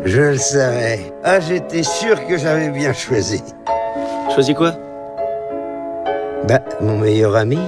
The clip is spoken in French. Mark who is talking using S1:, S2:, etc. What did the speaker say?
S1: Je le savais. Ah, j'étais sûr que j'avais bien choisi.
S2: Choisis quoi?
S1: Bah, mon meilleur ami.